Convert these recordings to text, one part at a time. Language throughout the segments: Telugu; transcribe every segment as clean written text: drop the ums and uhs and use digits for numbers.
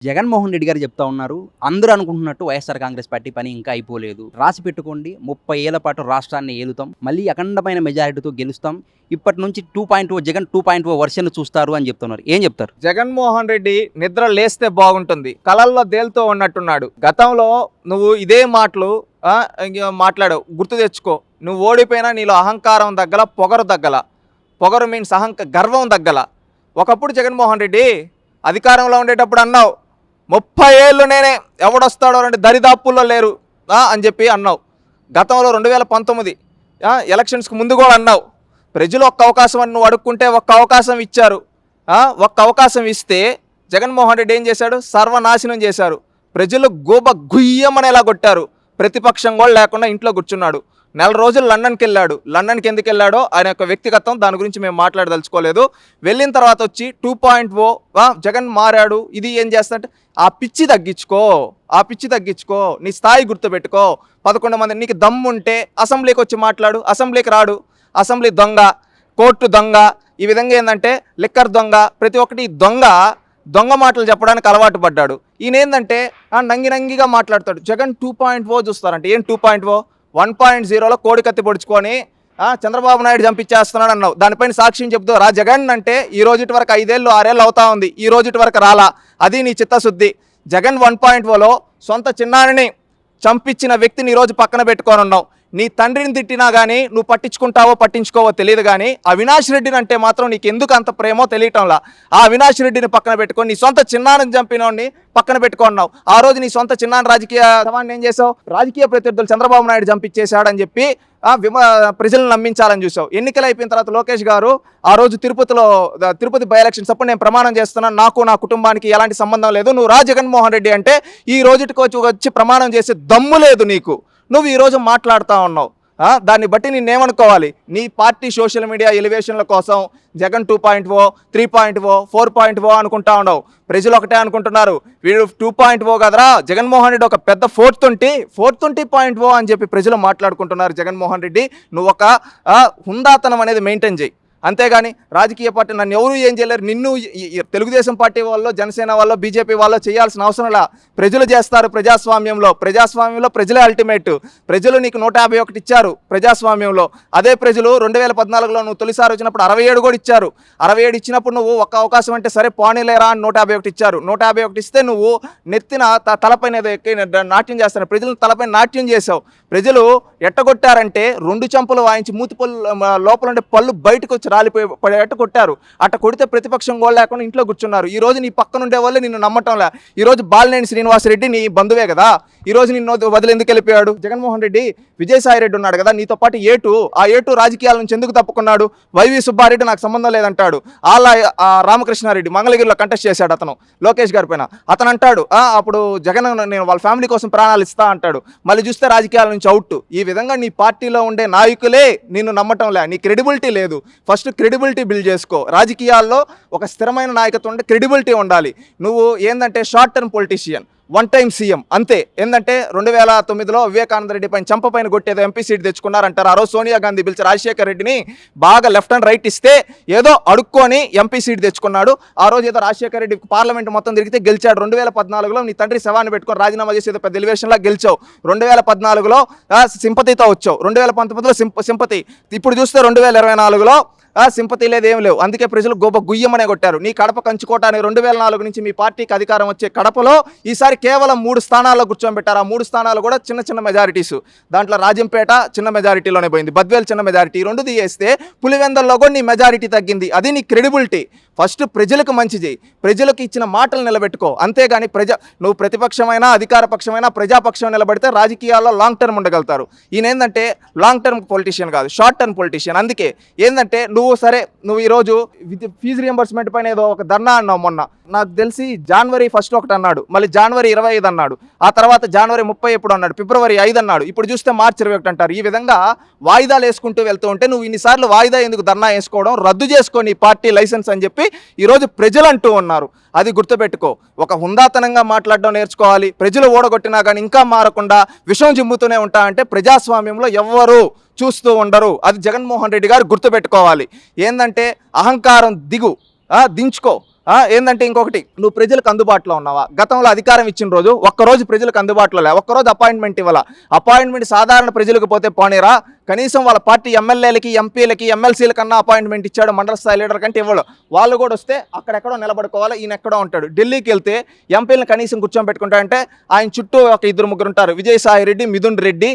జగన్మోహన్ రెడ్డి గారు చెప్తా ఉన్నారు. అందరూ అనుకుంటున్నట్టు వైఎస్ఆర్ కాంగ్రెస్ పార్టీ పని ఇంకా అయిపోలేదు. రాసి పెట్టుకోండి 30 ఏళ్ల పాటు రాష్ట్రాన్ని ఏలుతాం. మళ్ళీ అఖండమైన మెజారిటీతో గెలుస్తాం. ఇప్పటి నుంచి 2.0 జగన్ 2.0 వర్షన్ చూస్తారు అని చెప్తున్నారు. ఏం చెప్తారు? జగన్మోహన్ రెడ్డి నిద్ర లేస్తే బాగుంటుంది, కలల్లో తేలుతూ ఉన్నట్టున్నాడు. గతంలో నువ్వు ఇదే మాటలు మాట్లాడావు, గుర్తు తెచ్చుకో. నువ్వు ఓడిపోయినా నీలో అహంకారం తగ్గల, పొగరు తగ్గల. పొగరు మీన్స్ గర్వం తగ్గల. ఒకప్పుడు జగన్మోహన్ రెడ్డి అధికారంలో ఉండేటప్పుడు అన్నావు, 30 ఏళ్ళు నేనే, ఎవడొస్తాడో అంటే దరిదాపుల్లో లేరు అని చెప్పి అన్నావు. గతంలో 2019 ఎలక్షన్స్కి ముందు కూడా అన్నావు. ప్రజలు ఒక్క అవకాశం అని నువ్వు అడుక్కుంటే ఒక్క అవకాశం ఇచ్చారు. ఒక్క అవకాశం ఇస్తే జగన్మోహన్ రెడ్డి ఏం చేశాడు? సర్వనాశనం చేశారు. ప్రజలు గుయ్యమనేలా కొట్టారు. ప్రతిపక్షం కూడా లేకుండా ఇంట్లో కూర్చున్నాడు. 4 రోజులు లండన్కి వెళ్ళాడు. లండన్కి ఎందుకు వెళ్ళాడో ఆయన యొక్క వ్యక్తిగతం, దాని గురించి మేము మాట్లాడదలుచుకోలేదు. వెళ్ళిన తర్వాత వచ్చి 2.0 జగన్ మారాడు. ఇది ఏం చేస్తాడంటే ఆ పిచ్చి తగ్గించుకో, నీ స్థాయి గుర్తుపెట్టుకో. 11 మంది నీకు దమ్ముంటే అసెంబ్లీకి వచ్చి మాట్లాడు. అసెంబ్లీకి రాడు. అసెంబ్లీ దొంగ, కోర్టు దొంగ, ఈ విధంగా ఏంటంటే లిక్కర్ దొంగ, ప్రతి ఒక్కటి దొంగ మాటలు చెప్పడానికి అలవాటు పడ్డాడు. ఈయన ఏంటంటే నంగిగా మాట్లాడతాడు. జగన్ 2.0 చూస్తారంటే ఏం 2.0? 1.0లో కోడి కత్తి పొడుచుకొని చంద్రబాబు నాయుడు చంపించేస్తున్నాడు అన్నావు. దానిపైన సాక్ష్యం చెప్తూ రా జగన్ అంటే ఈ రోజుటి వరకు 5 ఏళ్ళు 6 ఏళ్ళు అవుతా ఉంది, ఈ రోజుటి వరకు రాలా. అది నీ చిత్తశుద్ధి. జగన్ 1.0లో సొంత చిన్నారిని చంపించిన వ్యక్తిని ఈరోజు పక్కన పెట్టుకొని ఉన్నావు. నీ తండ్రిని తిట్టినా కానీ నువ్వు పట్టించుకోవో తెలియదు, కానీ అవినాష్ రెడ్డిని అంటే మాత్రం నీకు ఎందుకు అంత ప్రేమో తెలియటంలా. ఆ అవినాష్ రెడ్డిని పక్కన పెట్టుకొని నీ సొంత చిన్నారిని చంపినోడిని పక్కన పెట్టుకున్నావు. ఆ రోజు నీ సొంత చిన్నాన్ని రాజకీయ సవాన్ని ఏం చేసావు? రాజకీయ ప్రత్యర్థులు చంద్రబాబు నాయుడు చంపించేశాడని చెప్పి ప్రజలను నమ్మించాలని చూసావు. ఎన్నికలు అయిపోయిన తర్వాత లోకేష్ గారు ఆ రోజు తిరుపతి బై ఎలక్షన్స్ అప్పుడు నేను ప్రమాణం చేస్తున్నాను, నాకు నా కుటుంబానికి ఎలాంటి సంబంధం లేదు, నువ్వు జగన్మోహన్ రెడ్డి అంటే ఈ రోజుకి వచ్చి ప్రమాణం చేసే దమ్ము లేదు నీకు. నువ్వు ఈరోజు మాట్లాడుతూ ఉన్నావు. దాన్ని బట్టి నేనేమనుకోవాలి? నీ పార్టీ సోషల్ మీడియా ఎలివేషన్ల కోసం జగన్ 2.0, 3.0, 4.0 అనుకుంటా ఉండవు. ప్రజలు ఒకటే అనుకుంటున్నారు, వీడు 2.0 కదరా, జగన్మోహన్ రెడ్డి ఒక పెద్ద 420.0 అని చెప్పి ప్రజలు మాట్లాడుకుంటున్నారు. జగన్మోహన్ రెడ్డి నువ్వు ఒక హుందాతనం అనేది మెయింటైన్ చేయి. అంతేగాని రాజకీయ పార్టీ నన్ను ఎవరు ఏం చేయలేరు. నిన్ను తెలుగుదేశం పార్టీ వాళ్ళు, జనసేన వాళ్ళు, బీజేపీ వాళ్ళు చేయాల్సిన అవసరంలా. ప్రజలు చేస్తారు. ప్రజాస్వామ్యంలో ప్రజలే అల్టిమేట్. ప్రజలు నీకు 151 ఇచ్చారు ప్రజాస్వామ్యంలో. అదే ప్రజలు 2014లో నువ్వు తొలిసారి వచ్చినప్పుడు 67 కూడా ఇచ్చారు. 67 ఇచ్చినప్పుడు నువ్వు ఒక్క అవకాశం అంటే సరే పోనీలేరా అని 151 ఇచ్చారు. 151 ఇస్తే నువ్వు నెత్తిన తలపైన నాట్యం చేస్తాను. ప్రజలు తలపైన నాట్యం చేసావు. ప్రజలు ఎట్టగొట్టారంటే 2 చెంపలు వాయించి మూతి పళ్ళు లోపల ఉండే పళ్ళు బయటకు వచ్చి రాలిపోయి ఎట్ట కొట్టారు. అట్ట కొడితే ప్రతిపక్షం కూడా లేకుండా ఇంట్లో కూర్చున్నారు. ఈ రోజు నీ పక్కన ఉండే వాళ్ళు నిన్ను నమ్మటంలే. ఈ రోజు బాలినేని శ్రీనివాసరెడ్డి నీ బంధువే కదా, ఈ రోజు నిన్ను వదిలి ఎందుకు వెళ్ళిపోయాడు? జగన్మోహన్ రెడ్డి విజయసాయి రెడ్డి ఉన్నాడు కదా నీతో పాటు, ఆ ఏటు రాజకీయాల నుంచి ఎందుకు తప్పుకున్నాడు? వైవి సుబ్బారెడ్డి నాకు సంబంధం లేదంటాడు. రామకృష్ణారెడ్డి మంగళగిరిలో కంటెస్ట్ చేశాడు అతను లోకేష్ గారి పైన. అతను అంటాడు అప్పుడు జగన్ నేను వాళ్ళ ఫ్యామిలీ కోసం ప్రాణాలు ఇస్తా అంటాడు. మళ్ళీ చూస్తే రాజకీయాల నుంచి అవుట్. ఈ విధంగా నీ పార్టీలో ఉండే నాయకులే నిన్ను నమ్మటంలే. నీ క్రెడిబిలిటీ లేదు. ఫస్ట్ క్రెడిబిలిటీ బిల్డ్ చేసుకో. రాజకీయాల్లో ఒక స్థిరమైన నాయకత్వం ఉంటే క్రెడిబిలిటీ ఉండాలి. నువ్వు ఏంటంటే short term politician, 1 time CM అంతే. ఏంటంటే 2009లో వివేకానంద రెడ్డి పైన చంప పైన కొట్టేదో ఎంపీ సీట్ తెచ్చుకున్నారంటారు. ఆ రోజు సోనియా గాంధీ పిలిచి రాజశేఖర్ రెడ్డిని బాగా లెఫ్ట్ అండ్ రైట్ ఇస్తే ఏదో అడుక్కొని ఎంపీ సీట్ తెచ్చుకున్నాడు. ఆ రోజు ఏదో రాజశేఖర్ రెడ్డి పార్లమెంట్ మొత్తం తిరిగితే గెలిచాడు. 2014లో నీ తండ్రి శవాన్ని పెట్టుకొని రాజీనామా చేసి ఏదో పెద్ద ఎలివేషన్లా గెలిచావు. 2014లో సింపతితో వచ్చావు. 2019లో సింపతి. ఇప్పుడు చూస్తే 2024లో సింపతి లేదు, ఏం లేవు. అందుకే ప్రజలు గుయ్యమనే కొట్టారు. నీ కడప కంచుకోవటానికి 2004 నుంచి మీ పార్టీకి అధికారం వచ్చే కడపలో ఈసారి కేవలం 3 స్థానాల్లో కూర్చోబెట్టారు. ఆ 3 స్థానాలు కూడా చిన్న మెజారిటీస్. దాంట్లో రాజంపేట చిన్న మెజారిటీలోనే పోయింది, బద్వేల్ చిన్న మెజారిటీ. 2 తీయేస్తే పులివెందల్లో కూడా నీ మెజారిటీ తగ్గింది. అది నీ క్రెడిబిలిటీ. ఫస్ట్ ప్రజలకు మంచి చేయి, ప్రజలకు ఇచ్చిన మాటలు నిలబెట్టుకో. అంతేగాని నువ్వు ప్రతిపక్షమైనా అధికార పక్షమైనా ప్రజాపక్షం నిలబడితే రాజకీయాల్లో లాంగ్ టర్మ్ ఉండగలుగుతారు. ఈయన ఏంటంటే లాంగ్ టర్మ్ పొలిటీషియన్ కాదు, షార్ట్ టర్మ్ పొలిటీషియన్. అందుకే ఏంటంటే నువ్వు ఈరోజు ఫీజు రియంబర్స్మెంట్ పైన ఏదో ఒక ధర్నా అన్నావు. మొన్న నాకు తెలిసి January 1 ఒకటి అన్నాడు, మళ్ళీ January 25 అన్నాడు, ఆ తర్వాత January 30 ఎప్పుడు అన్నాడు, February 5 అన్నాడు, ఇప్పుడు చూస్తే March 21 అంటారు. ఈ విధంగా వాయిదాలు వేసుకుంటూ వెళ్తూ ఉంటే నువ్వు ఇన్నిసార్లు వాయిదా ఎందుకు ధర్నా వేసుకోవడం? రద్దు చేసుకోని పార్టీ లైసెన్స్ అని చెప్పి ఈరోజు ప్రజలు అంటూ ఉన్నారు. అది గుర్తుపెట్టుకో. ఒక హుందాతనంగా మాట్లాడడం నేర్చుకోవాలి. ప్రజలు ఓడగొట్టినా కానీ ఇంకా మారకుండా విషం జిమ్ముతూనే ఉంటా అంటే ప్రజాస్వామ్యంలో ఎవ్వరు చూస్తూ ఉండరు. అది జగన్మోహన్ రెడ్డి గారు గుర్తుపెట్టుకోవాలి. ఏంటంటే అహంకారం దించుకో. ఏంటంటే ఇంకొకటి, నువ్వు ప్రజలకు అందుబాటులో ఉన్నావా? గతంలో అధికారం ఇచ్చిన రోజు ఒక్కరోజు ప్రజలకు అందుబాటులో లే, ఒక్కరోజు అపాయింట్మెంట్ ఇవ్వాల. అపాయింట్మెంట్ సాధారణ ప్రజలకు పోతే పోనీరా, కనీసం వాళ్ళ పార్టీ ఎమ్మెల్యేలకి, ఎంపీలకి, ఎమ్మెల్సీల కన్నా అపాయింట్మెంట్ ఇచ్చాడు, మండల స్థాయి లీడర్ కంటే ఇవ్వడు. వాళ్ళు కూడా వస్తే అక్కడెక్కడో నిలబడుకోవాలి, ఈయన ఎక్కడో ఉంటాడు. ఢిల్లీకి వెళ్తే ఎంపీలను కనీసం కూర్చోబెట్టుకుంటాడంటే ఆయన చుట్టూ ఒక 2-3 ఉంటారు. విజయసాయి రెడ్డి, మిథున్ రెడ్డి,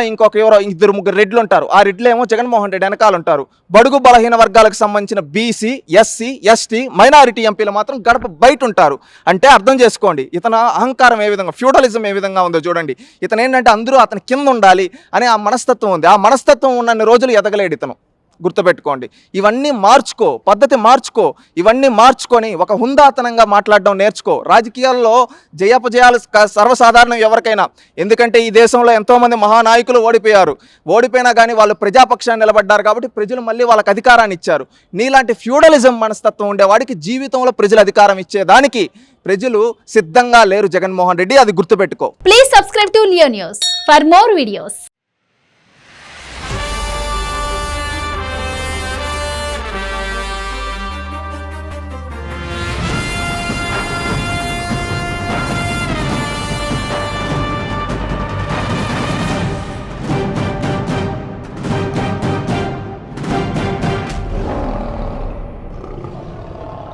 ఇంకొక ఎవరో 2-3 రెడ్లు ఉంటారు. ఆ రెడ్లు ఏమో జగన్మోహన్ రెడ్డి వెనకాల ఉంటారు. బడుగు బలహీన వర్గాలకు సంబంధించిన బీసీ, ఎస్సీ, ఎస్టీ, మైనారిటీ ఎంపీలు మాత్రం గడప బయట ఉంటారు. అంటే అర్థం చేసుకోండి ఇతను అహంకారం ఏ విధంగా, ఫ్యూడలిజం ఏ విధంగా ఉందో చూడండి. ఇతను ఏంటంటే అందరూ అతని కింద ఉండాలి అనే ఆ మనస్తత్వం ఉంది. ఆ మనస్తత్వం ఉన్నన్ని రోజులు ఎదగలేడు ఇతను, గుర్తుపెట్టుకోండి. ఇవన్నీ మార్చుకో, పద్ధతి మార్చుకో, ఇవన్నీ మార్చుకొని ఒక హుందాతనంగా మాట్లాడడం నేర్చుకో. రాజకీయాల్లో జయాపజయాలు సర్వసాధారణం ఎవరికైనా, ఎందుకంటే ఈ దేశంలో ఎంతోమంది మహానాయకులు ఓడిపోయినా కానీ వాళ్ళు ప్రజాపక్షాన్ని నిలబడ్డారు కాబట్టి ప్రజలు మళ్ళీ వాళ్ళకి అధికారాన్ని ఇచ్చారు. నీలాంటి ఫ్యూడలిజం మనస్తత్వం ఉండేవాడికి జీవితంలో ప్రజలు అధికారం ఇచ్చేదానికి ప్రజలు సిద్ధంగా లేరు జగన్మోహన్ రెడ్డి, అది గుర్తుపెట్టుకో. Please subscribe to Leo news for more videos.